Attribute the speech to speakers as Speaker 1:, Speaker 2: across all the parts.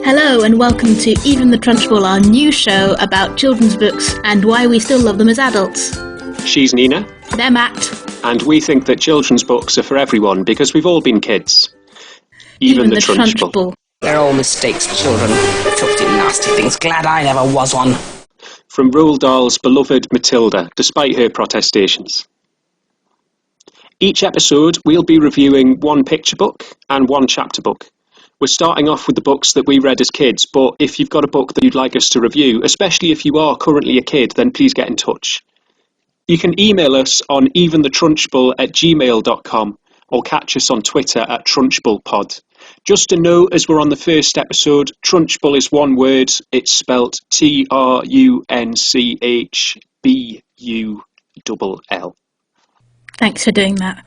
Speaker 1: Hello and welcome to Even the Trunchbull, our new show about children's books and why we still love them as adults.
Speaker 2: She's Nina.
Speaker 1: They're Matt.
Speaker 2: And we think that children's books are for everyone because we've all been kids. Even the Trunchbull.
Speaker 3: They're all mistakes, children. Filthy, nasty things. Glad I never was one.
Speaker 2: From Roald Dahl's beloved Matilda, despite her protestations. Each episode, we'll be reviewing one picture book and one chapter book. We're starting off with the books that we read as kids, but if you've got a book that you'd like us to review, especially if you are currently a kid, then please get in touch. You can email us on eventhethrunchbull@gmail.com or catch us on Twitter at TrunchbullPod. Just a note, as we're on the first episode, Trunchbull is one word. It's spelt Trunchbull.
Speaker 1: Thanks for doing that.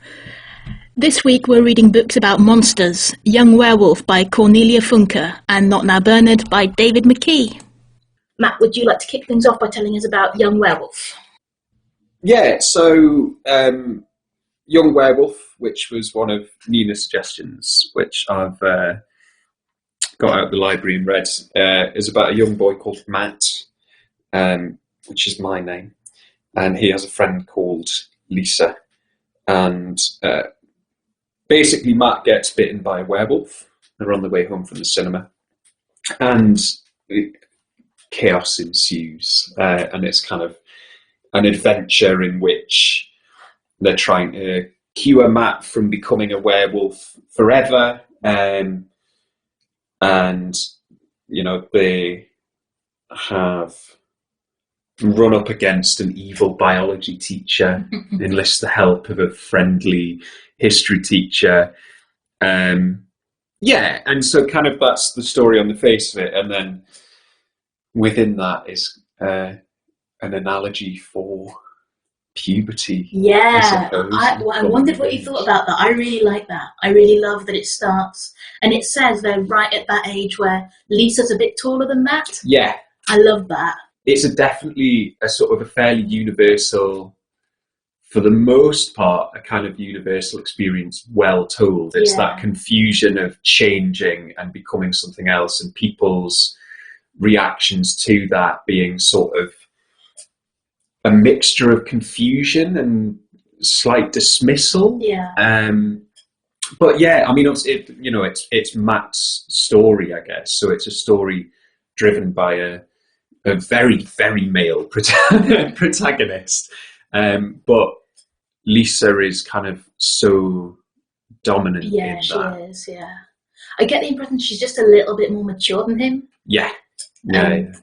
Speaker 1: This week we're reading books about monsters. Young Werewolf by Cornelia Funke and Not Now Bernard by David McKee. Matt, would you like to kick things off by telling us about Young Werewolf?
Speaker 4: Yeah, so Young Werewolf, which was one of Nina's suggestions, which I've got out of the library and read, is about a young boy called Matt, which is my name, and he has a friend called Lisa, and basically Matt gets bitten by a werewolf. They're on the way home from the cinema, and chaos ensues, and it's kind of an adventure in which they're trying to cure Matt from becoming a werewolf forever, and you know, they have run up against an evil biology teacher, enlist the help of a friendly history teacher, and so kind of that's the story on the face of it, and then within that is an analogy for puberty.
Speaker 1: Yeah, I wondered what you thought about that. I really like that. I really love that it starts, and it says they're right at that age where Lisa's a bit taller than Matt.
Speaker 4: Yeah.
Speaker 1: I love that.
Speaker 4: It's definitely a sort of a fairly universal, for the most part, a kind of universal experience, well told. It's that confusion of changing and becoming something else, and people's reactions to that being sort of a mixture of confusion and slight dismissal.
Speaker 1: Yeah.
Speaker 4: But yeah, I mean, it's Matt's story, I guess. So it's a story driven by a very, very male protagonist. But Lisa is kind of so dominant in that.
Speaker 1: Yeah, she is, yeah. I get the impression she's just a little bit more mature than him.
Speaker 4: Yeah.
Speaker 1: They're,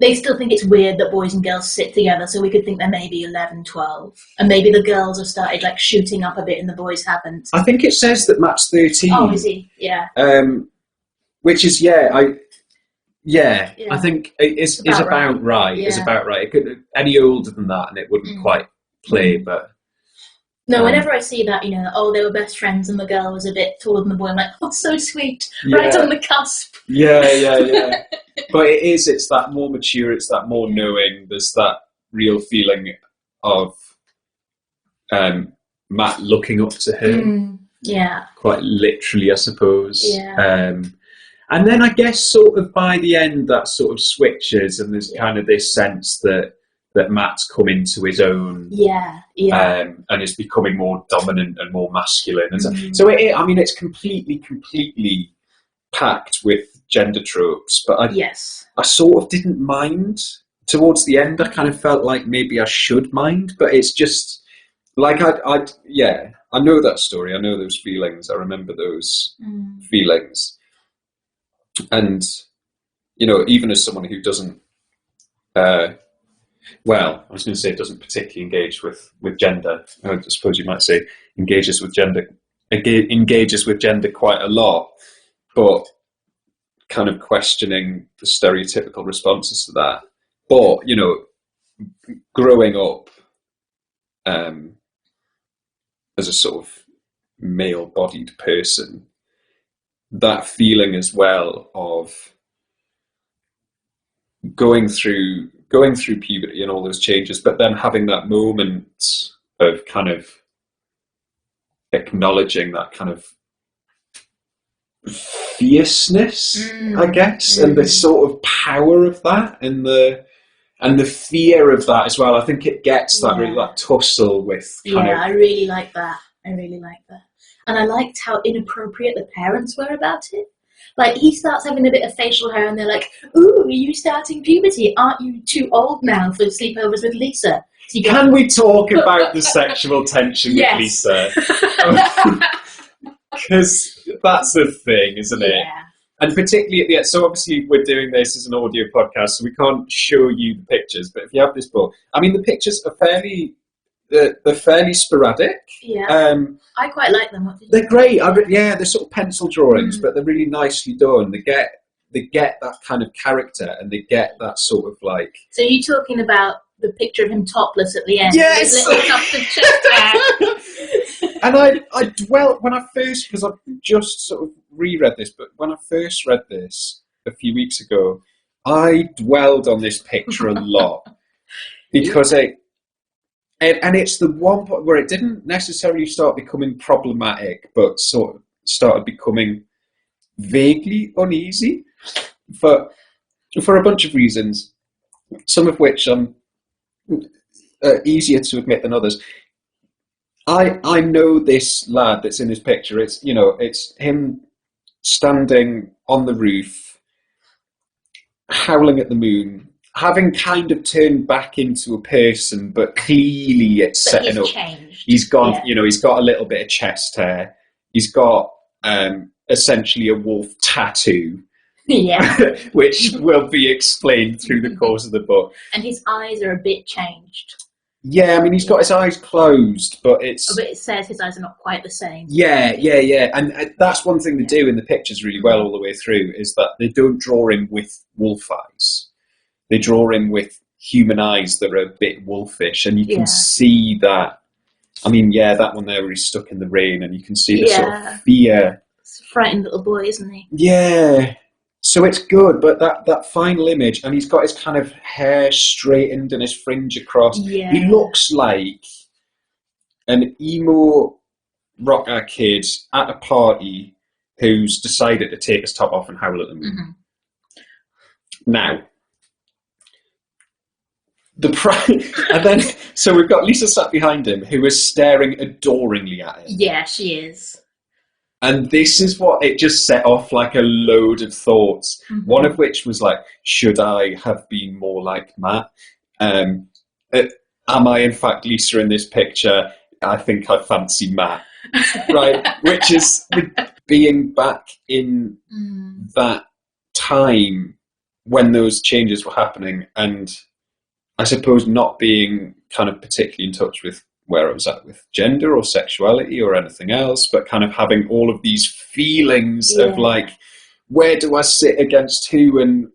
Speaker 1: they still think it's weird that boys and girls sit together, so we could think they're maybe 11, 12. And maybe the girls have started, shooting up a bit and the boys haven't.
Speaker 4: I think it says that Matt's 13.
Speaker 1: Oh, is he? Yeah.
Speaker 4: Which is, I think it's about right.
Speaker 1: Yeah.
Speaker 4: It's about right. It could any older than that and it wouldn't quite play, but...
Speaker 1: No, whenever I see that, they were best friends and the girl was a bit taller than the boy, I'm like, oh, so sweet. Right on the cusp.
Speaker 4: Yeah. But it's that more mature, it's that more knowing, there's that real feeling of Matt looking up to her.
Speaker 1: Yeah.
Speaker 4: Quite literally, I suppose.
Speaker 1: Yeah.
Speaker 4: And then I guess sort of by the end that sort of switches and there's kind of this sense that Matt's come into his own.
Speaker 1: Yeah.
Speaker 4: And is becoming more dominant and more masculine. And so it's completely packed with gender tropes, but I sort of didn't mind. Towards the end, I kind of felt like maybe I should mind, but it's just like I know that story. I know those feelings. I remember those feelings, and even as someone who doesn't, I was going to say doesn't particularly engage with gender. I suppose you might say engages with gender quite a lot, but kind of questioning the stereotypical responses to that. But, growing up as a sort of male-bodied person, that feeling as well of going through puberty and all those changes, but then having that moment of kind of acknowledging that kind of fierceness, I guess, and the sort of power of that, and the fear of that as well. I think it gets that really that tussle with kind of.
Speaker 1: I really like that. And I liked how inappropriate the parents were about it. Like, he starts having a bit of facial hair and they're like, ooh, are you starting puberty? Aren't you too old now for sleepovers with Lisa? So
Speaker 4: Can we talk about the sexual tension with Lisa? Because that's the thing, isn't it?
Speaker 1: Yeah.
Speaker 4: And particularly at the end, so obviously we're doing this as an audio podcast, so we can't show you the pictures, but if you have this book, I mean, the pictures are they're fairly sporadic.
Speaker 1: Yeah. I quite like them.
Speaker 4: They're great. They're sort of pencil drawings, but they're really nicely done. They get that kind of character, and they get that sort of like.
Speaker 1: So you're talking about the picture of him topless at the end?
Speaker 4: Yes.
Speaker 1: His little tuft of chest hair.
Speaker 4: And I dwelt when I first, because I've just sort of reread this, but when I first read this a few weeks ago, I dwelled on this picture a lot because and it's the one point where it didn't necessarily start becoming problematic, but sort of started becoming vaguely uneasy for a bunch of reasons, some of which are easier to admit than others. I know this lad that's in this picture. It's him standing on the roof, howling at the moon, having kind of turned back into a person, but clearly it's setting up.
Speaker 1: Changed.
Speaker 4: He's gone, he's got a little bit of chest hair. He's got essentially a wolf tattoo.
Speaker 1: Yeah.
Speaker 4: Which will be explained through the course of the book.
Speaker 1: And his eyes are a bit changed.
Speaker 4: Yeah, I mean, he's got his eyes closed, but it's...
Speaker 1: But it says his eyes are not quite the same.
Speaker 4: Yeah. And that's one thing they do in the pictures really well all the way through, is that they don't draw him with wolf eyes. They draw him with human eyes that are a bit wolfish, and you can see that. I mean, that one there where he's stuck in the rain, and you can see the sort of fear.
Speaker 1: It's a frightened little boy, isn't he?
Speaker 4: Yeah. So it's good, but that final image, and he's got his kind of hair straightened and his fringe across.
Speaker 1: Yeah.
Speaker 4: He looks like an emo rocker kid at a party who's decided to take his top off and howl at the moon. Mm-hmm. Now, and then so we've got Lisa sat behind him, who is staring adoringly at him.
Speaker 1: Yeah, she is.
Speaker 4: And this is what it just set off like a load of thoughts. Mm-hmm. One of which was like, should I have been more like Matt? Am I in fact Lisa in this picture? I think I fancy Matt. Right? Which is being back in that time when those changes were happening, and I suppose not being kind of particularly in touch with where I was at with gender or sexuality or anything else, but kind of having all of these feelings of like, where do I sit against who, and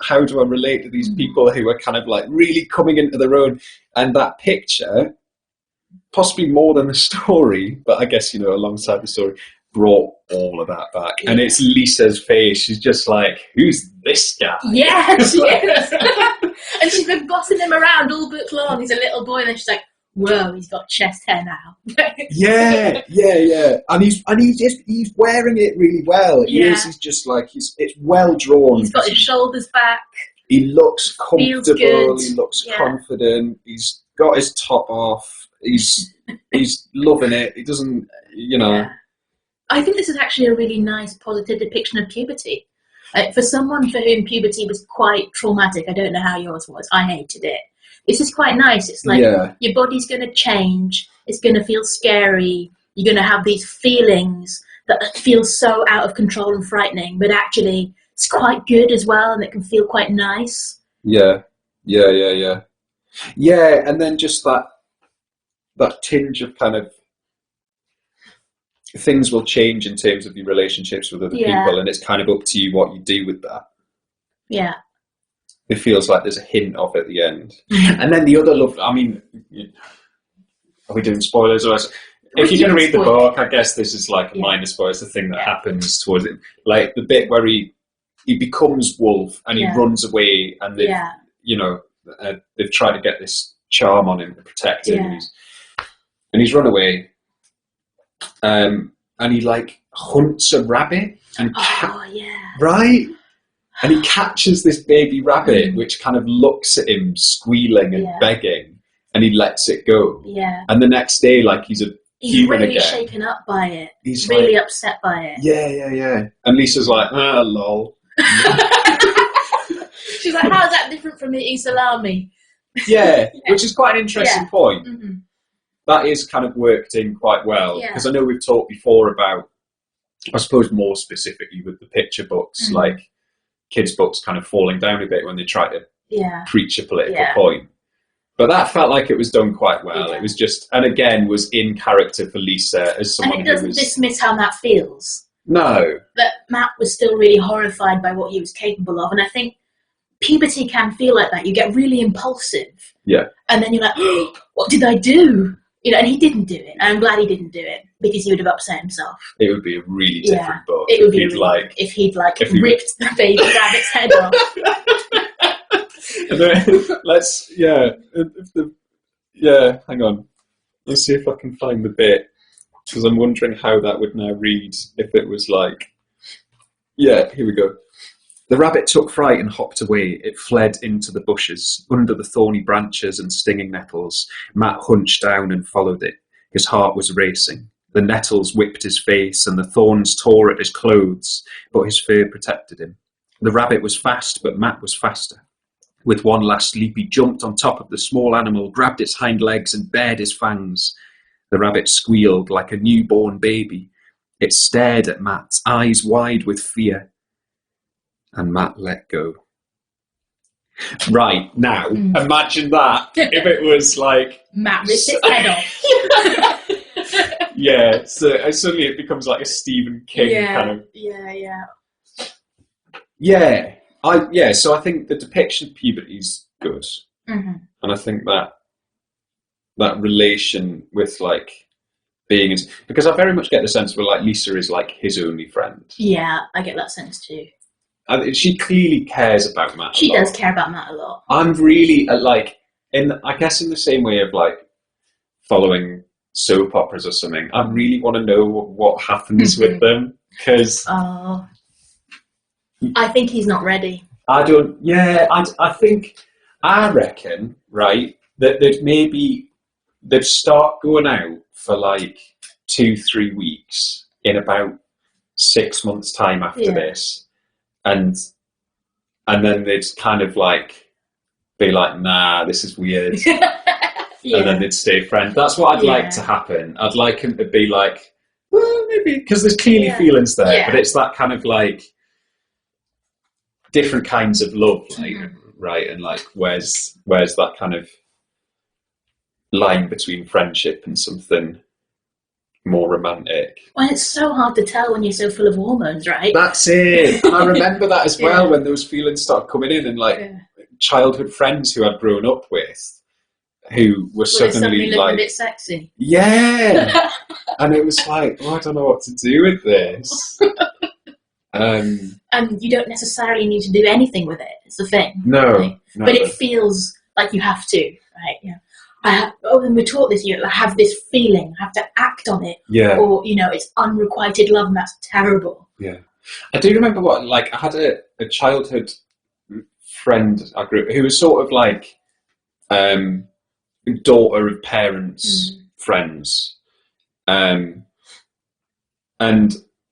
Speaker 4: how do I relate to these people who are kind of like really coming into their own? And that picture, possibly more than the story, but I guess, alongside the story, brought all of that back. Yeah. And it's Lisa's face. She's just like, who's this guy?
Speaker 1: Yeah, she is. And she's been bossing him around all book long. He's a little boy, and then she's like, whoa, he's got chest hair now.
Speaker 4: Yeah. And he's wearing it really well. He's just like, it's well drawn.
Speaker 1: He's got his shoulders back.
Speaker 4: He looks comfortable. He looks confident. He's got his top off. He's loving it. He doesn't,
Speaker 1: Yeah. I think this is actually a really nice, positive depiction of puberty. For someone for whom puberty was quite traumatic, I don't know how yours was. I hated it. This is quite nice. It's like your body's going to change. It's going to feel scary. You're going to have these feelings that feel so out of control and frightening, but actually it's quite good as well, and it can feel quite nice.
Speaker 4: Yeah, and then just that tinge of kind of things will change in terms of your relationships with other people, and it's kind of up to you what you do with that.
Speaker 1: Yeah.
Speaker 4: It feels like there's a hint of it at the end. And then the other love, I mean, are we doing spoilers? Or if you're going to read the book, I guess this is like a minor spoiler. It's the thing that happens towards it. Like the bit where he becomes wolf and he runs away, and they've tried to get this charm on him to protect him. And he's run away. And he like hunts a rabbit And
Speaker 1: yeah.
Speaker 4: Right? And he catches this baby rabbit, which kind of looks at him squealing and begging, and he lets it go.
Speaker 1: Yeah.
Speaker 4: And the next day, like, he's human
Speaker 1: really
Speaker 4: again.
Speaker 1: shaken up by it.
Speaker 4: He's
Speaker 1: really
Speaker 4: like,
Speaker 1: upset by it.
Speaker 4: Yeah. And Lisa's like, lol.
Speaker 1: She's like, how's that different from eating salami?
Speaker 4: Yeah, which is quite an interesting point.
Speaker 1: Mm-hmm.
Speaker 4: That is kind of worked in quite well, because I know we've talked before about, I suppose more specifically with the picture books, like kids' books kind of falling down a bit when they try to preach a political point. But that felt like it was done quite well. It was just, and again, was in character for Lisa as someone
Speaker 1: and it doesn't dismiss how Matt feels.
Speaker 4: No.
Speaker 1: But Matt was still really horrified by what he was capable of, and I think puberty can feel like that. You get really impulsive. Yeah. And then you're like, oh, what did I do? You know, and he didn't do it. I'm glad he didn't do it, because he would have upset himself.
Speaker 4: It would be a really different book.
Speaker 1: It would be if he'd ripped the baby rabbit's head off.
Speaker 4: And then, hang on. Let's see if I can find the bit, because I'm wondering how that would now read if it was like, here we go. The rabbit took fright and hopped away. It fled into the bushes, under the thorny branches and stinging nettles. Matt hunched down and followed it. His heart was racing. The nettles whipped his face and the thorns tore at his clothes, but his fear protected him. The rabbit was fast, but Matt was faster. With one last leap, he jumped on top of the small animal, grabbed its hind legs and bared his fangs. The rabbit squealed like a newborn baby. It stared at Matt, eyes wide with fear. And Matt let go. Right, now, imagine that if it was like...
Speaker 1: Matt ripped its head off.
Speaker 4: Yeah, so suddenly it becomes like a Stephen King kind of... Yeah, so I think the depiction of puberty is good. Mm-hmm. And I think that relation with, like, being... Because I very much get the sense where, like, Lisa is, like, his only friend.
Speaker 1: Yeah, I get that sense too.
Speaker 4: She clearly cares about Matt.
Speaker 1: She does care about Matt a lot.
Speaker 4: I'm really I guess in the same way of like following soap operas or something. I really want to know what happens with them, because
Speaker 1: I think he's not ready.
Speaker 4: I don't. Yeah, I reckon right that they'd start going out for like 2-3 weeks in about 6 months' time after this. And then they'd kind of like be like, nah, this is weird. And then they'd stay friends. That's what I'd like to happen. I'd like him to be like, well, maybe, because there's clearly feelings there, but it's that kind of like different kinds of love, like, right? And like, where's that kind of line between friendship and something more romantic?
Speaker 1: Well, it's so hard to tell when you're so full of hormones, right?
Speaker 4: That's it. I remember that as well, when those feelings started coming in, and like childhood friends who I'd grown up with, who were suddenly like
Speaker 1: a bit sexy.
Speaker 4: Yeah. And it was like, I don't know what to do with this.
Speaker 1: And you don't necessarily need to do anything with it. It's the thing.
Speaker 4: No,
Speaker 1: right? No. But it feels like you have to, right? Yeah. When we taught this, I have this feeling, I have to act on it. Yeah. Or, it's unrequited love, and that's terrible.
Speaker 4: Yeah. I do remember I had a childhood friend I grew up who was sort of like daughter of parents' friends. And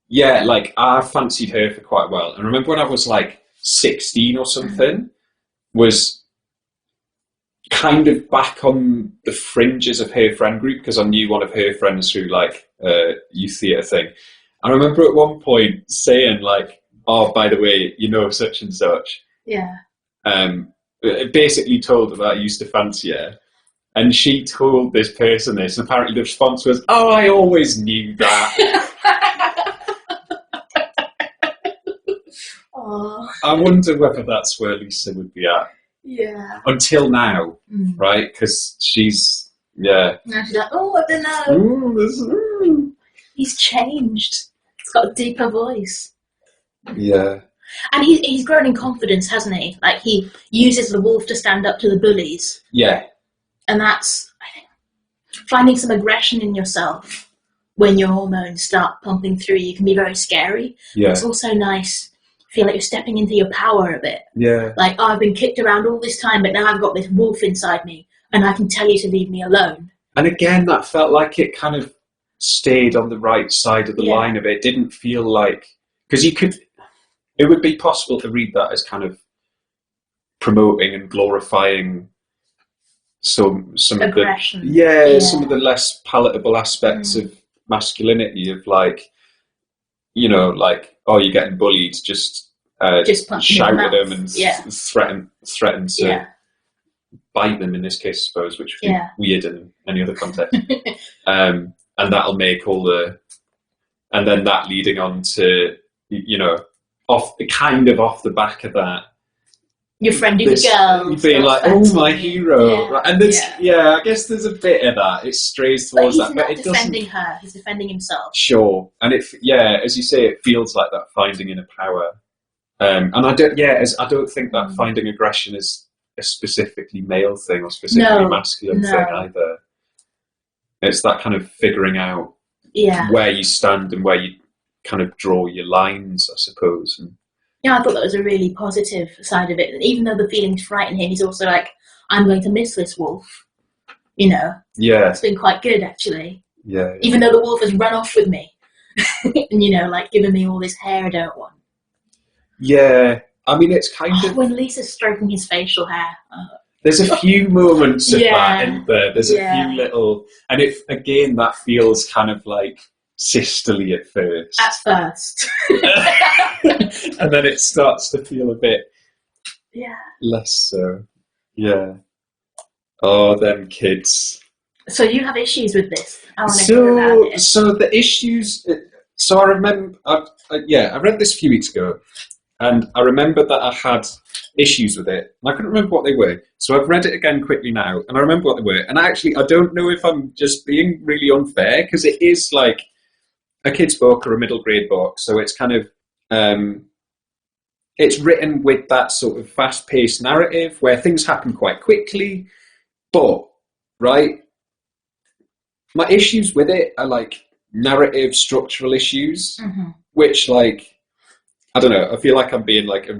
Speaker 4: yeah, like I fancied her for quite a while. And I remember when I was like 16 or something, was kind of back on the fringes of her friend group, because I knew one of her friends through like youth theatre thing. I remember at one point saying like, oh, by the way, such and such.
Speaker 1: Yeah.
Speaker 4: Basically told her that I used to fancy her. And she told this person this, and apparently the response was, oh, I always knew that. I wonder whether that's where Lisa would be at.
Speaker 1: Yeah.
Speaker 4: Until now, right? Because she's,
Speaker 1: Now she's like, oh, I don't know. He's changed. He's got a deeper voice.
Speaker 4: Yeah.
Speaker 1: And he's grown in confidence, hasn't he? Like, he uses the wolf to stand up to the bullies.
Speaker 4: Yeah.
Speaker 1: And that's, I think, finding some aggression in yourself when your hormones start pumping through you can be very scary.
Speaker 4: Yeah.
Speaker 1: It's also nice. Feel like you're stepping into your power a bit.
Speaker 4: Yeah.
Speaker 1: Like, oh, I've been kicked around all this time, but now I've got this wolf inside me, and I can tell you to leave me alone.
Speaker 4: And again, that felt like it kind of stayed on the right side of the line of it. It didn't feel like... Because it would be possible to read that as kind of promoting and glorifying some
Speaker 1: aggression.
Speaker 4: Of the some of the less palatable aspects of masculinity, of like, you know, like, oh, you're getting bullied, just shout at them and threaten to bite them in this case, I suppose, which would be weird in any other context. And that'll make all the, and then that leading on to, you know, off the back of that,
Speaker 1: your friend who's a girl
Speaker 4: being like, oh, my hero, right? And there's I guess there's a bit of that. It strays towards that, but
Speaker 1: he's not defending her; he's defending himself.
Speaker 4: Sure, and as you say, it feels like that finding inner power. And I don't think that finding aggression is a specifically male thing or specifically masculine thing either. It's that kind of figuring out where you stand and where you kind of draw your lines, I suppose. And,
Speaker 1: I thought that was a really positive side of it. And even though the feelings frighten him, he's also like, I'm going to miss this wolf. You know? Yeah. It's been quite good, actually.
Speaker 4: Yeah.
Speaker 1: Even though the wolf has run off with me. And, you know, like, giving me all this hair I don't want.
Speaker 4: Yeah. I mean, it's kind of...
Speaker 1: When Lisa's stroking his facial hair.
Speaker 4: There's a few moments of that in there. There's a few little... And again, that feels kind of like sisterly at first.
Speaker 1: At first.
Speaker 4: And then it starts to feel a bit less so. Yeah. Oh, them kids.
Speaker 1: So you have issues with this. I want to hear about it.
Speaker 4: So the issues... So I remember... I read this a few weeks ago. And I remember that I had issues with it. And I couldn't remember what they were. So I've read it again quickly now. And I remember what they were. And actually, I don't know if I'm just being really unfair. Because it is like a kid's book or a middle grade book. So it's kind of... it's written with that sort of fast-paced narrative where things happen quite quickly. But, right, my issues with it are like narrative structural issues, which like, I don't know, I feel like I'm being like a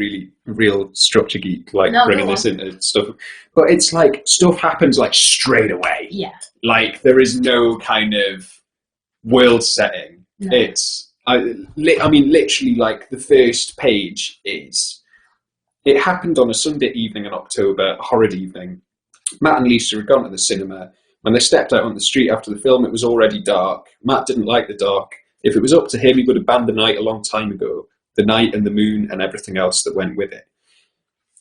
Speaker 4: real structure geek, like bringing this into stuff. But it's like stuff happens like straight away.
Speaker 1: Yeah.
Speaker 4: Like there is no kind of world setting. No. I mean, literally, like the first page is, it happened on a Sunday evening in October, a horrid evening. Matt and Lisa had gone to the cinema. When they stepped out on the street after the film, it was already dark. Matt didn't like the dark. If it was up to him, he would have banned the night a long time ago. The night and the moon and everything else that went with it.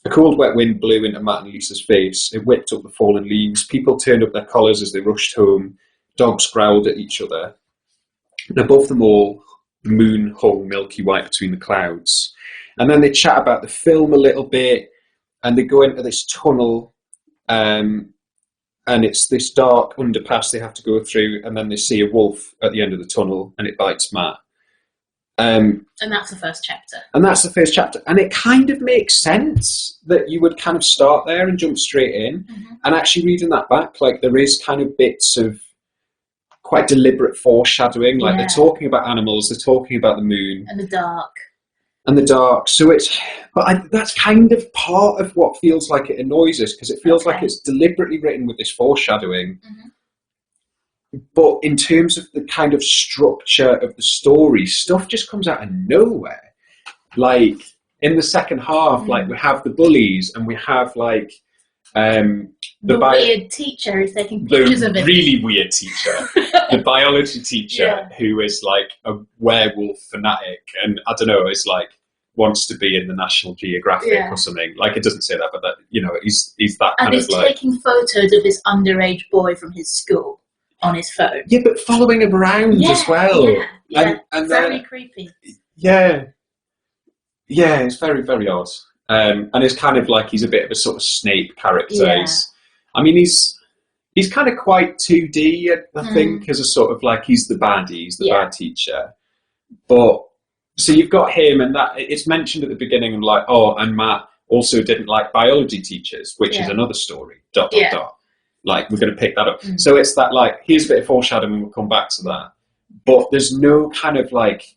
Speaker 4: A cold, wet wind blew into Matt and Lisa's face. It whipped up the fallen leaves. People turned up their collars as they rushed home. Dogs growled at each other. And above them all, the moon hung milky white between the clouds. And then they chat about the film a little bit, and they go into this tunnel, and it's this dark underpass they have to go through, and then they see a wolf at the end of the tunnel, and it bites Matt.
Speaker 1: And that's the first chapter.
Speaker 4: And that's the first chapter. And it kind of makes sense that you would kind of start there and jump straight in. And actually reading that back, like there is kind of bits of quite deliberate foreshadowing. Like they're talking about animals, they're talking about the moon.
Speaker 1: And the dark.
Speaker 4: So it's, that's kind of part of what feels like it annoys us, because it feels like it's deliberately written with this foreshadowing. But in terms of the kind of structure of the story, stuff just comes out of nowhere. Like in the second half, like we have the bullies, and we have like
Speaker 1: the weird teacher who's taking pictures of it.
Speaker 4: The really weird teacher, the biology teacher who is like a werewolf fanatic, and I don't know, is like wants to be in the National Geographic or something. Like it doesn't say that, but that, you know, he's that
Speaker 1: and
Speaker 4: kind of like.
Speaker 1: And he's taking photos of this underage boy from his school on his phone.
Speaker 4: Yeah, but following him around as well.
Speaker 1: And very creepy.
Speaker 4: Yeah, it's very, very odd. And it's kind of like he's a bit of a sort of Snape character.
Speaker 1: Yeah.
Speaker 4: I mean, he's kind of quite 2D, I think, as a sort of like he's the baddie, he's the bad teacher. But so you've got him, and that it's mentioned at the beginning, and like, oh, and Matt also didn't like biology teachers, which is another story. ... Like we're going to pick that up. So it's that like here's a bit of foreshadowing. We'll come back to that. but there's no kind of like,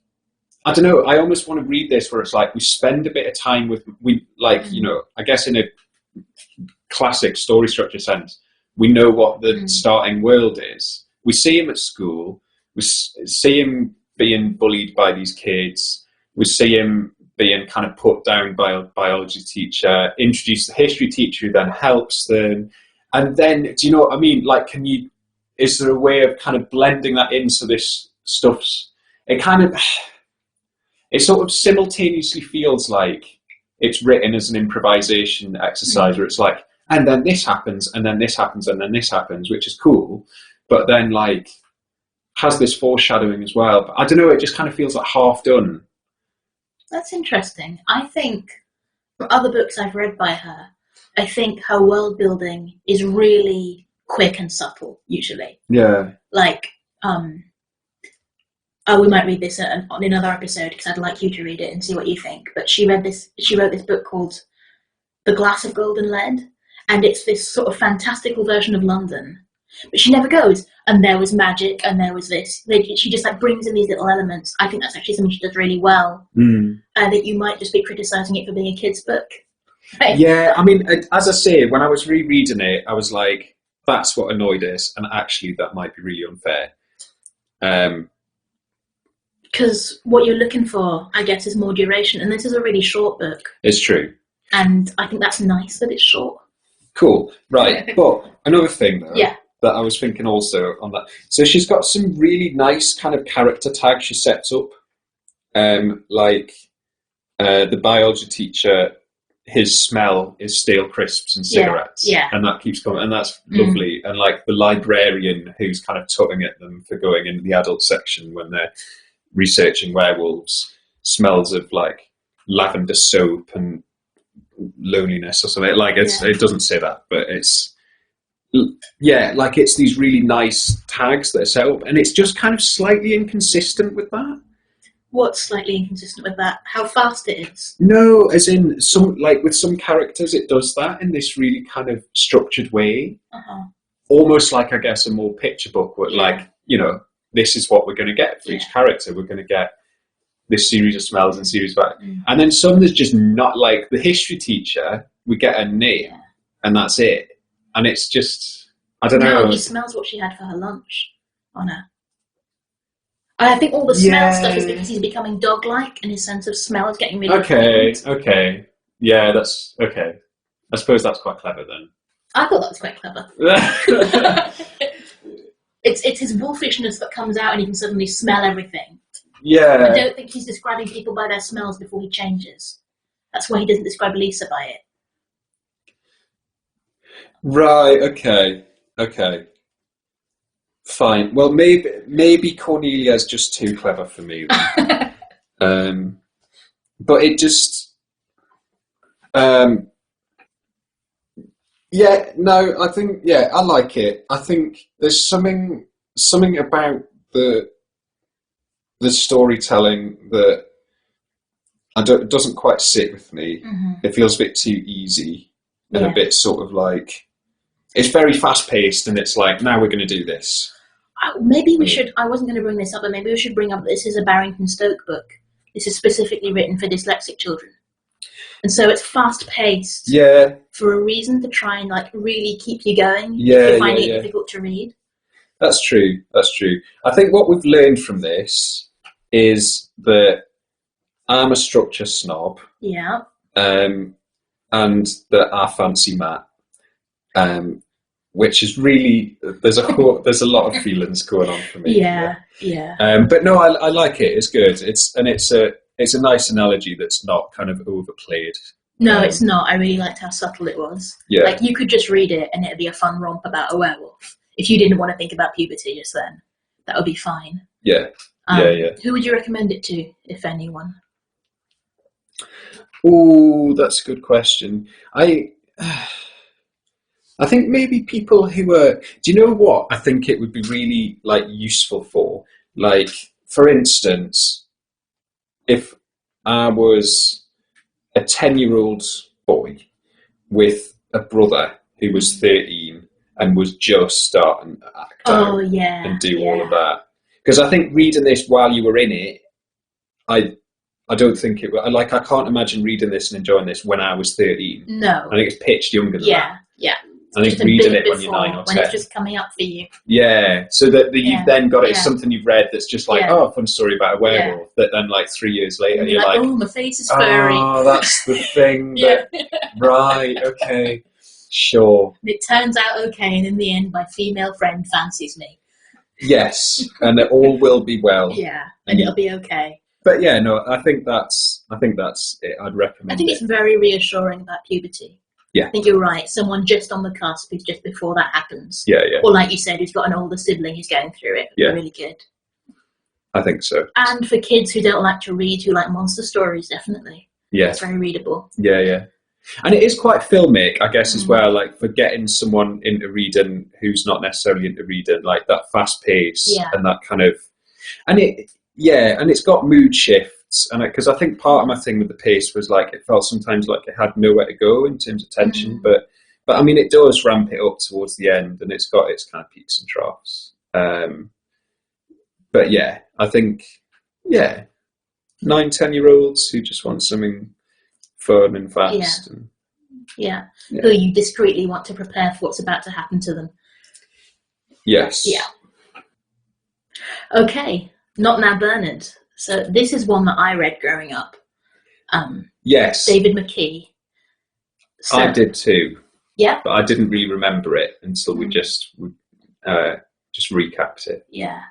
Speaker 4: I don't know, I almost want to read this where it's like we spend a bit of time with, I guess in a classic story structure sense, we know what the starting world is. We see him at school, we see him being bullied by these kids, we see him being kind of put down by a biology teacher, introduce the history teacher who then helps them. And then, do you know what I mean? Like, is there a way of kind of blending that in so this stuff's, it sort of simultaneously feels like it's written as an improvisation exercise where it's like, and then this happens, and then this happens, and then this happens, which is cool. But then like, has this foreshadowing as well. But I don't know, it just kind of feels like half done.
Speaker 1: That's interesting. I think from other books I've read by her, I think her world building is really quick and subtle, usually.
Speaker 4: Yeah.
Speaker 1: Like, we might read this on another episode because I'd like you to read it and see what you think. But she wrote this book called The Glass of Golden Lead, and it's this sort of fantastical version of London. But she never goes, and there was magic, and there was this. She just like brings in these little elements. I think that's actually something she does really well. That you might just be criticising it for being a kid's book. Right?
Speaker 4: Yeah, I mean, as I say, when I was rereading it, I was like, that's what annoyed us, and actually that might be really unfair.
Speaker 1: Because what you're looking for, I guess, is more duration, and this is a really short book.
Speaker 4: It's true.
Speaker 1: And I think that's nice that it's short.
Speaker 4: Cool, right. But another thing, though,
Speaker 1: that
Speaker 4: I was thinking also on that. So she's got some really nice kind of character tags she sets up. Like the biology teacher, his smell is stale crisps and cigarettes.
Speaker 1: Yeah.
Speaker 4: And that keeps coming, and that's lovely. And like the librarian who's kind of tugging at them for going into the adult section when they're researching werewolves, smells of like lavender soap and loneliness or something. Like it doesn't say that, but it's like it's these really nice tags that are set up, and it's just kind of slightly inconsistent with that.
Speaker 1: What's slightly inconsistent with that? How fast it is?
Speaker 4: No, as in some, like with some characters it does that in this really kind of structured way. Almost like, I guess, a more picture book where like, you know, this is what we're going to get for each character. We're going to get this series of smells and series of and then some there's just not, like the history teacher, we get a name and that's it. And it's just, I don't know.
Speaker 1: He smells what she had for her lunch on her. I think all the smell stuff is because he's becoming dog-like and his sense of smell is getting really
Speaker 4: Okay. Yeah, that's okay. I suppose that's quite clever then.
Speaker 1: I thought that was quite clever. It's his wolfishness that comes out and he can suddenly smell everything.
Speaker 4: Yeah.
Speaker 1: I don't think he's describing people by their smells before he changes. That's why he doesn't describe Lisa by it.
Speaker 4: Right, okay. Fine. Well, maybe Cornelia's just too clever for me. But it just... I think, I like it. I think there's something about the storytelling that it doesn't quite sit with me. It feels a bit too easy and a bit sort of like, it's very fast paced and it's like, now we're going to do this.
Speaker 1: Maybe we should, I wasn't going to bring this up, but maybe we should bring up that this is a Barrington Stoke book. This is specifically written for dyslexic children. And so it's fast paced.
Speaker 4: Yeah.
Speaker 1: For a reason, to try and like really keep you going if you're finding it difficult to read. That's
Speaker 4: true. I think what we've learned from this is that I'm a structure snob.
Speaker 1: Yeah.
Speaker 4: And that I fancy Matt. Which is really, there's a lot of feelings going on for me.
Speaker 1: Yeah.
Speaker 4: But no, I like it. It's good. It's a nice analogy that's not kind of overplayed.
Speaker 1: No, it's not. I really liked how subtle it was.
Speaker 4: Yeah.
Speaker 1: Like you could just read it and it'd be a fun romp about a werewolf. If you didn't want to think about puberty just then, that would be fine.
Speaker 4: Yeah.
Speaker 1: Who would you recommend it to, if anyone?
Speaker 4: Oh, that's a good question. I think maybe people who are... Do you know what I think it would be really like useful for? Like, for instance, if I was a 10-year-old boy with a brother who was 13 and was just starting to act out and do all of that, Because I think reading this while you were in it, I don't think it. Like, I can't imagine reading this and enjoying this when I was 13.
Speaker 1: No.
Speaker 4: I think it's pitched younger than that.
Speaker 1: Yeah.
Speaker 4: I think reading it when you're 9 or 10.
Speaker 1: When it's just coming up for you.
Speaker 4: Yeah, so that you've then got it, something you've read that's just like, a fun story about a werewolf, that then like 3 years later you're like,
Speaker 1: oh, my face is furry.
Speaker 4: Oh, that's the thing. Right, okay, sure.
Speaker 1: And it turns out okay, and in the end my female friend fancies me.
Speaker 4: Yes, and it all will be well.
Speaker 1: Yeah, and it'll be okay.
Speaker 4: But yeah, no, I think that's it. I'd recommend it.
Speaker 1: I think it's very reassuring about puberty.
Speaker 4: Yeah.
Speaker 1: I think you're right. Someone just on the cusp who's just before that happens.
Speaker 4: Yeah.
Speaker 1: Or like you said, who's got an older sibling who's going through it.
Speaker 4: Yeah.
Speaker 1: Really good.
Speaker 4: I think so.
Speaker 1: And for kids who don't like to read, who like monster stories, definitely.
Speaker 4: Yeah.
Speaker 1: It's very readable.
Speaker 4: Yeah. And it is quite filmic, I guess, as well, like for getting someone into reading who's not necessarily into reading, like that fast pace and that kind of, and it's got mood shifts, and because I think part of my thing with the pace was like it felt sometimes like it had nowhere to go in terms of tension, but I mean it does ramp it up towards the end, and it's got its kind of peaks and troughs. But yeah, I think 9-10-year-olds who just want something fun and fast.
Speaker 1: Yeah. Who you discreetly want to prepare for what's about to happen to them.
Speaker 4: Yes.
Speaker 1: Yeah. Okay. Not Now Bernard. So this is one that I read growing up.
Speaker 4: Yes.
Speaker 1: David McKee. So,
Speaker 4: I did too.
Speaker 1: Yeah.
Speaker 4: But I didn't really remember it until we just recapped it.
Speaker 1: Yeah.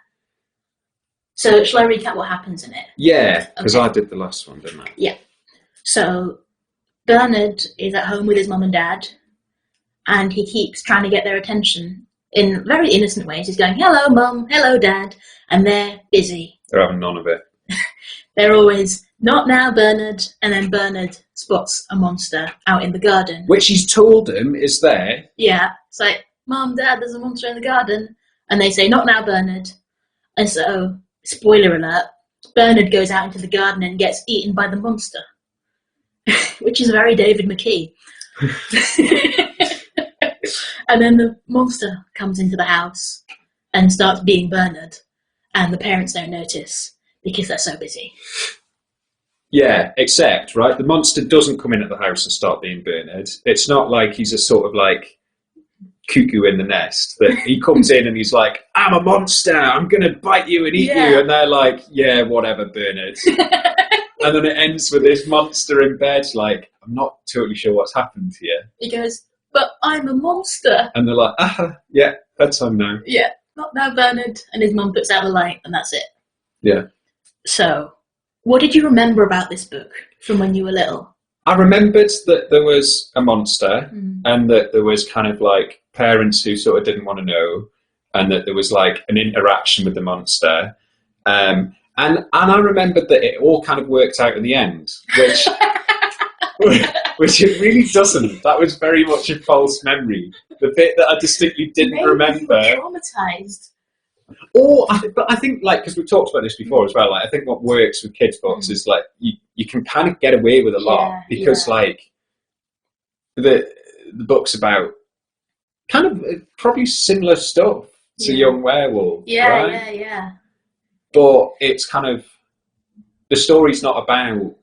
Speaker 1: So shall I recap what happens in it?
Speaker 4: Yeah, because I did the last one, didn't I?
Speaker 1: Yeah. So Bernard is at home with his mum and dad, and he keeps trying to get their attention in very innocent ways. He's going, hello, mum, hello, dad, and they're busy.
Speaker 4: They're having none of it.
Speaker 1: They're always, not now, Bernard, and then Bernard spots a monster out in the garden.
Speaker 4: Which he's told him is there.
Speaker 1: Yeah, it's like, Mum, Dad, there's a monster in the garden. And they say, not now, Bernard. And so, spoiler alert, Bernard goes out into the garden and gets eaten by the monster. Which is very David McKee. And then the monster comes into the house and starts being Bernard. And the parents don't notice because they're so busy.
Speaker 4: Yeah, except, right, the monster doesn't come in at the house and start being Bernard. It's not like he's a sort of like cuckoo in the nest, that he comes in and he's like, I'm a monster, I'm going to bite you and eat you. And they're like, yeah, whatever, Bernard. And then it ends with this monster in bed, like, I'm not totally sure what's happened here.
Speaker 1: He goes, but I'm a monster.
Speaker 4: And they're like, yeah, bedtime now.
Speaker 1: Yeah, not now, Bernard. And his mum puts out the light, and that's it.
Speaker 4: Yeah.
Speaker 1: So, what did you remember about this book from when you were little?
Speaker 4: I remembered that there was a monster and that there was kind of like parents who sort of didn't want to know, and that there was like an interaction with the monster. And I remembered that it all kind of worked out in the end, which which it really doesn't. That was very much a false memory. The bit that I distinctly didn't remember.
Speaker 1: You were traumatized.
Speaker 4: But I think, like, because we've talked about this before as well, like, I think what works with kids' books is, like, you can kind of get away with a lot because, like, the book's about kind of probably similar stuff to Young Werewolf, right?
Speaker 1: Yeah.
Speaker 4: But it's kind of, the story's not about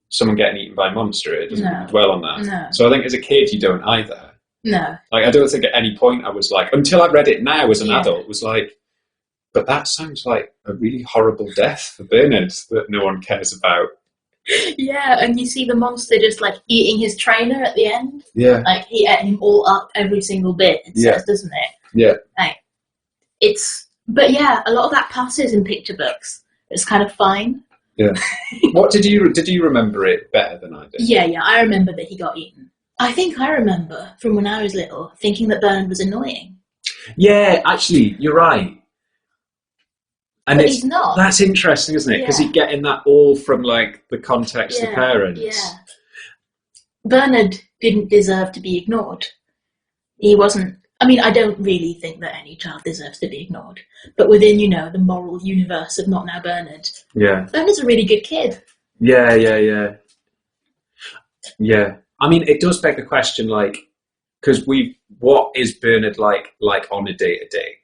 Speaker 4: someone getting eaten by a monster. It doesn't dwell on that.
Speaker 1: No.
Speaker 4: So I think as a kid, you don't either.
Speaker 1: No.
Speaker 4: Like, I don't think at any point I was like, until I read it now as an adult, was like, but that sounds like a really horrible death for Bernard that no one cares about.
Speaker 1: Yeah, and you see the monster just, like, eating his trainer at the end.
Speaker 4: Yeah.
Speaker 1: Like, he ate him all up, every single bit, it says, doesn't it?
Speaker 4: Yeah.
Speaker 1: Like, but yeah, a lot of that passes in picture books. It's kind of fine.
Speaker 4: Yeah. What did you remember it better than I did?
Speaker 1: Yeah, I remember that he got eaten. I think I remember from when I was little thinking that Bernard was annoying.
Speaker 4: Yeah, actually, you're right. And
Speaker 1: but he's not.
Speaker 4: That's interesting, isn't it? Because he's getting that all from, like, the context of parents.
Speaker 1: Yeah. Bernard didn't deserve to be ignored. He wasn't. I mean, I don't really think that any child deserves to be ignored. But within, the moral universe of Not Now Bernard, Bernard's a really good kid.
Speaker 4: Yeah. I mean, it does beg the question, like, because what is Bernard like on a day-to-day?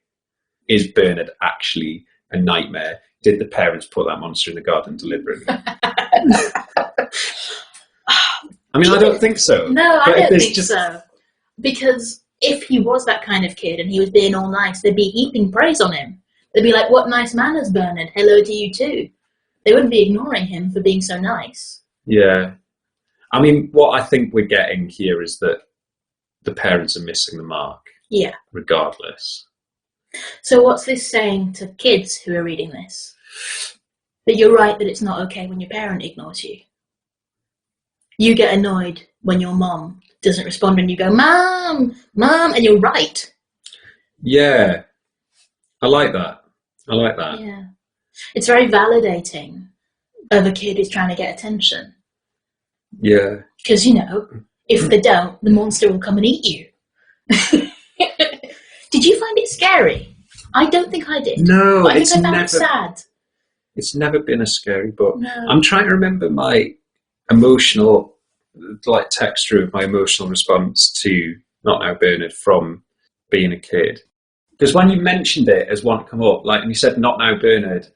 Speaker 4: is Bernard actually a nightmare? Did the parents put that monster in the garden deliberately? I mean, I don't think so.
Speaker 1: No, I don't think so. Because if he was that kind of kid and he was being all nice, they'd be heaping praise on him. They'd be like, what nice manners, Bernard. Hello to you too. They wouldn't be ignoring him for being so nice.
Speaker 4: Yeah. I mean, what I think we're getting here is that the parents are missing the mark.
Speaker 1: Yeah.
Speaker 4: Regardless.
Speaker 1: So what's this saying to kids who are reading this? That you're right that it's not okay when your parent ignores you. You get annoyed when your mom doesn't respond and you go, Mom, Mom, and you're right.
Speaker 4: Yeah. I like that.
Speaker 1: Yeah. It's very validating of a kid who's trying to get attention.
Speaker 4: Yeah.
Speaker 1: Because, if they don't, the monster will come and eat you. Did you find it scary? I don't think I did.
Speaker 4: No,
Speaker 1: but I found it sad.
Speaker 4: It's never been a scary book.
Speaker 1: No.
Speaker 4: I'm trying to remember my emotional, texture of my emotional response to Not Now Bernard from being a kid. Because when you mentioned it as one to come up, and you said Not Now Bernard,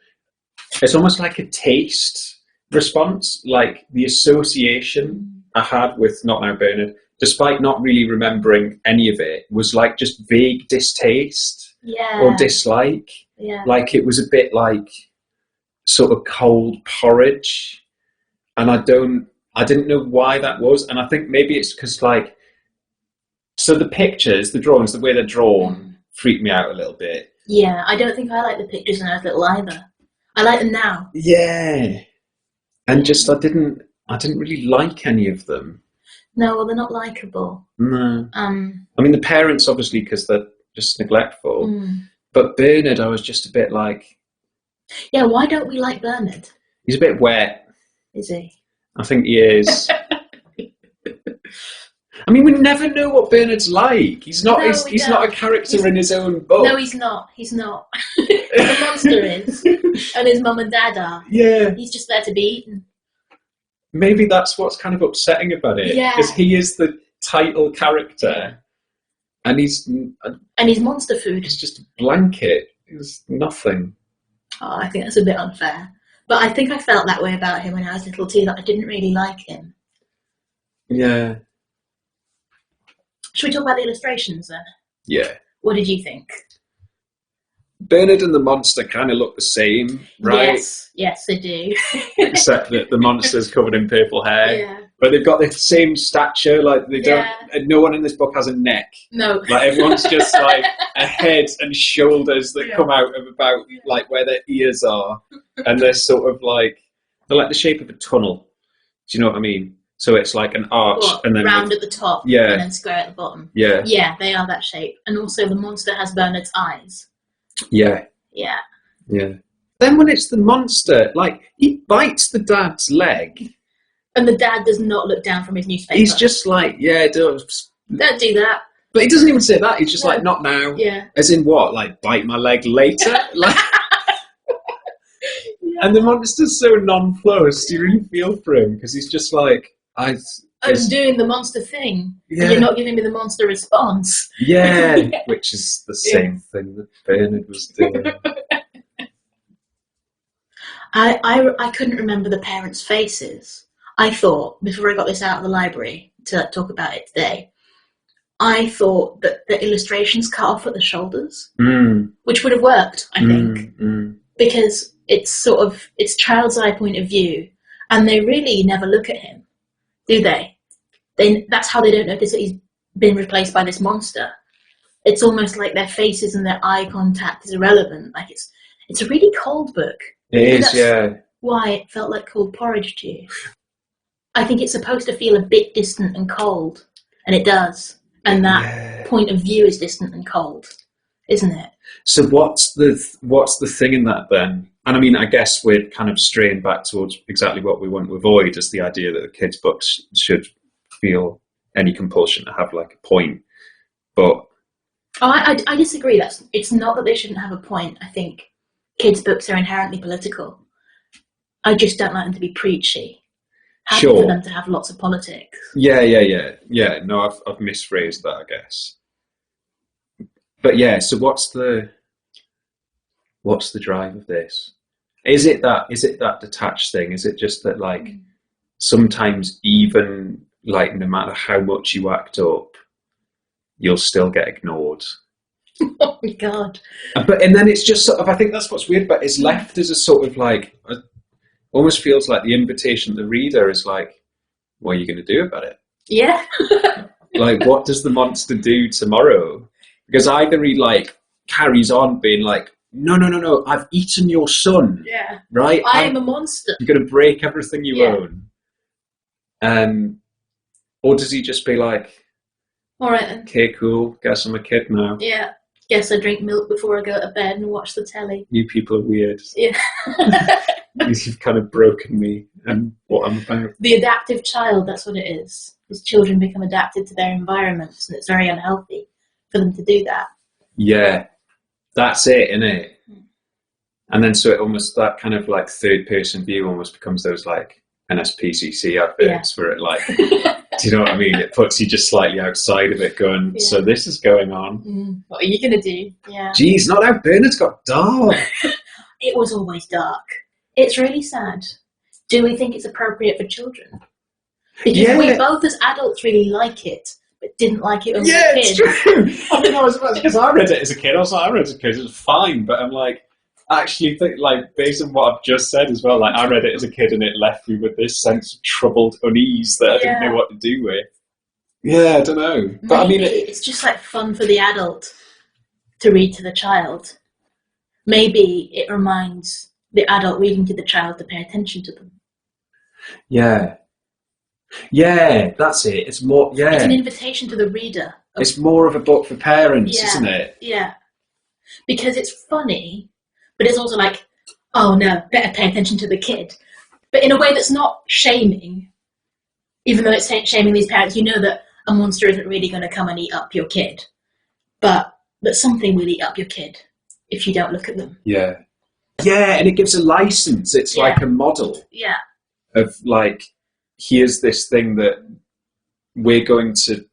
Speaker 4: it's almost like a taste response, like the association I had with Not Now Bernard, despite not really remembering any of it, was just vague distaste or dislike.
Speaker 1: Yeah.
Speaker 4: It was a bit like sort of cold porridge. And I didn't know why that was. And I think maybe it's because so the pictures, the drawings, the way they're drawn freaked me out a little bit.
Speaker 1: Yeah, I don't think I like the pictures when I was little either. I like them now.
Speaker 4: Yeah. And just, I didn't really like any of them.
Speaker 1: No, well, they're not likeable.
Speaker 4: No. I mean, the parents, obviously, because they're just neglectful. But Bernard, I was just a bit
Speaker 1: yeah, why don't we like Bernard?
Speaker 4: He's a bit wet.
Speaker 1: Is he?
Speaker 4: I think he is. I mean, we never know what Bernard's like. He's not.
Speaker 1: No,
Speaker 4: he's not a character in his own book.
Speaker 1: No, he's not. The monster is, and his mum and dad are.
Speaker 4: Yeah.
Speaker 1: He's just there to be eaten.
Speaker 4: Maybe that's what's kind of upsetting about it.
Speaker 1: Yeah.
Speaker 4: Because he is the title character, and he's
Speaker 1: monster food.
Speaker 4: He's just a blanket. He's nothing.
Speaker 1: Oh, I think that's a bit unfair. But I think I felt that way about him when I was little too. That I didn't really like him.
Speaker 4: Yeah.
Speaker 1: Should we talk about the illustrations then?
Speaker 4: Yeah.
Speaker 1: What did you think?
Speaker 4: Bernard and the monster kind of look the same, right?
Speaker 1: Yes, they do.
Speaker 4: Except that the monster's covered in purple hair.
Speaker 1: Yeah.
Speaker 4: But they've got the same stature, they don't. No one in this book has a neck.
Speaker 1: No.
Speaker 4: Everyone's just a head and shoulders that come out of about where their ears are, and they're sort of they're like the shape of a tunnel. Do you know what I mean? So it's like an arch, and then
Speaker 1: round at the top, and then square at the bottom.
Speaker 4: Yeah.
Speaker 1: Yeah, they are that shape, and also the monster has Bernard's eyes.
Speaker 4: Yeah.
Speaker 1: Yeah.
Speaker 4: Yeah. Then when it's the monster, he bites the dad's leg.
Speaker 1: And the dad does not look down from his newspaper.
Speaker 4: He's just don't
Speaker 1: do that.
Speaker 4: But he doesn't even say that. He's just not now.
Speaker 1: Yeah.
Speaker 4: As in what? Bite my leg later? And the monster's so nonplussed. You really feel for him because he's just I'm
Speaker 1: doing the monster thing.
Speaker 4: Yeah.
Speaker 1: And you're not giving me the monster response.
Speaker 4: Yeah, which is the same thing that Bernard was doing.
Speaker 1: I couldn't remember the parents' faces. I thought, before I got this out of the library to talk about it today, I thought that the illustrations cut off at the shoulders, which would have worked, I think, because it's child's eye point of view, and they really never look at him, do they? That's how they don't notice that he's been replaced by this monster. It's almost like their faces and their eye contact is irrelevant. It's a really cold book.
Speaker 4: It is, yeah.
Speaker 1: Why it felt like cold porridge to you. I think it's supposed to feel a bit distant and cold, and it does. And that point of view is distant and cold, isn't it?
Speaker 4: So what's the thing in that then? And I mean, I guess we're kind of straying back towards exactly what we want to avoid, is the idea that the kids' books should feel any compulsion to have a point. But
Speaker 1: I disagree. It's not that they shouldn't have a point. I think kids' books are inherently political. I just don't like them to be preachy. Happy for them to have lots of politics.
Speaker 4: Yeah. No, I've misphrased that, I guess. But yeah, so what's the what's the drive of this? Is it that detached thing? Is it just that, like, sometimes even, like, no matter how much you act up, you'll still get ignored?
Speaker 1: Oh my God.
Speaker 4: And then it's just sort of, I think that's what's weird about it, it's left as a sort of, like, almost feels like the invitation to the reader is like, what are you going to do about it?
Speaker 1: Yeah.
Speaker 4: Like, what does the monster do tomorrow? Because either he, like, carries on being like, no, I've eaten your son.
Speaker 1: Yeah.
Speaker 4: Right?
Speaker 1: I'm a monster.
Speaker 4: You're going to break everything you own. Or does he just be like,
Speaker 1: all right then.
Speaker 4: Okay, cool. Guess I'm a kid now.
Speaker 1: Yeah. Guess I drink milk before I go to bed and watch the telly.
Speaker 4: You people are weird.
Speaker 1: Yeah.
Speaker 4: You've kind of broken me and what I'm about.
Speaker 1: The adaptive child, that's what it is. Because children become adapted to their environments, and it's very unhealthy for them to do that.
Speaker 4: Yeah. That's it, isn't it? And then so it almost, that kind of like third person view almost becomes those like NSPCC adverts where it like, do you know what I mean? It puts you just slightly outside of it going, so this is going on.
Speaker 1: What are you going to do? Yeah.
Speaker 4: Geez, not how Bernard's got dark.
Speaker 1: It was always dark. It's really sad. Do we think it's appropriate for children? Because we both as adults really like it, but didn't like it when we were kids.
Speaker 4: It's true. I mean, I was about to, because I read it as a kid. I was like, I read it as a kid, it was fine, but I'm like, actually think, like, based on what I've just said as well, like, I read it as a kid and it left me with this sense of troubled unease that I didn't know what to do with. Yeah, I don't know. But
Speaker 1: Maybe
Speaker 4: I mean,
Speaker 1: it's just like fun for the adult to read to the child. Maybe it reminds the adult reading to the child to pay attention to them.
Speaker 4: Yeah, that's it. It's more,
Speaker 1: It's an invitation to the reader.
Speaker 4: It's more of a book for parents, isn't it?
Speaker 1: Yeah. Because it's funny, but it's also like, oh no, better pay attention to the kid. But in a way that's not shaming, even though it's shaming these parents, you know that a monster isn't really going to come and eat up your kid. But something will eat up your kid if you don't look at them.
Speaker 4: Yeah. Yeah, and it gives a license. It's like a model.
Speaker 1: Yeah.
Speaker 4: Of like, here's this thing that we're going to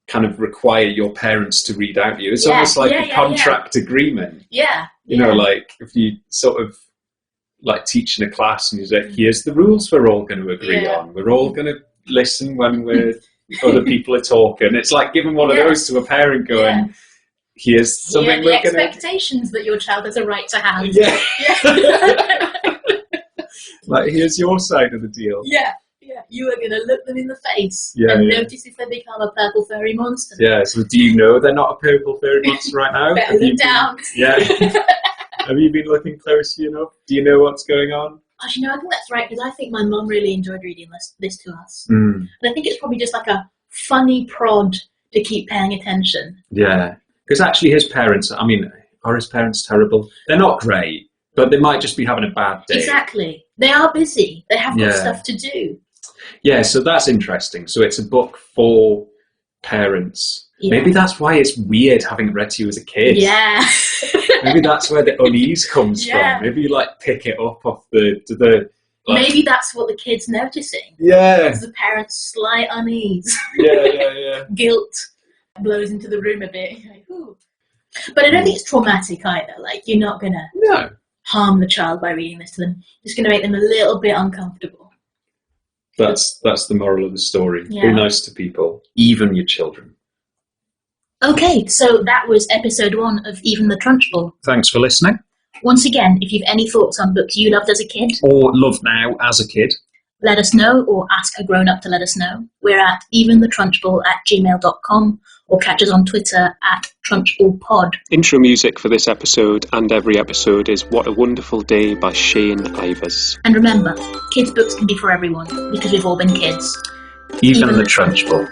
Speaker 4: kind of require your parents to read out to you. It's almost like a contract agreement.
Speaker 1: Yeah.
Speaker 4: You know, like if you sort of like teach in a class and you say, here's the rules we're all going to agree on. We're all going to listen when other people are talking. It's like giving one of those to a parent going, here's something
Speaker 1: we're going to... expectations that your child has a right to have.
Speaker 4: Yeah. Like, here's your side of the deal.
Speaker 1: Yeah. You are going to look them in the face and notice if they become a purple fairy monster.
Speaker 4: Yeah, so do you know they're not a purple fairy monster right now?
Speaker 1: Better look down.
Speaker 4: Have you been looking closely enough? Do you know what's going on?
Speaker 1: Actually, no, I think that's right, because I think my mum really enjoyed reading this to us. And I think it's probably just like a funny prod to keep paying attention.
Speaker 4: Yeah, because actually his parents, I mean, are his parents terrible? They're not great, but they might just be having a bad day.
Speaker 1: Exactly. They are busy. They have got stuff to do.
Speaker 4: Yeah, so that's interesting. So it's a book for parents.
Speaker 1: Yeah.
Speaker 4: Maybe that's why it's weird having it read to you as a kid.
Speaker 1: Yeah.
Speaker 4: Maybe that's where the unease comes from. Maybe you like pick it up off the like...
Speaker 1: Maybe that's what the kid's noticing.
Speaker 4: Yeah.
Speaker 1: It's the parents' slight unease.
Speaker 4: Yeah.
Speaker 1: Guilt blows into the room a bit. Like, ooh. But I don't think it's traumatic either. Like, you're not going to harm the child by reading this to them. It's going to make them a little bit uncomfortable.
Speaker 4: That's the moral of the story.
Speaker 1: Yeah.
Speaker 4: Be nice to people, even your children.
Speaker 1: Okay, so that was episode 1 of Even the Trunchbull.
Speaker 4: Thanks for listening.
Speaker 1: Once again, if you've any thoughts on books you loved as a kid,
Speaker 4: or love now as a kid,
Speaker 1: let us know, or ask a grown-up to let us know. We're at eventhethrunchbull@gmail.com, or catch us on Twitter at TrunchbullPod.
Speaker 2: Intro music for this episode and every episode is What a Wonderful Day by Shane Ivers.
Speaker 1: And remember, kids' books can be for everyone, because we've all been kids.
Speaker 4: Even the Trunchbull.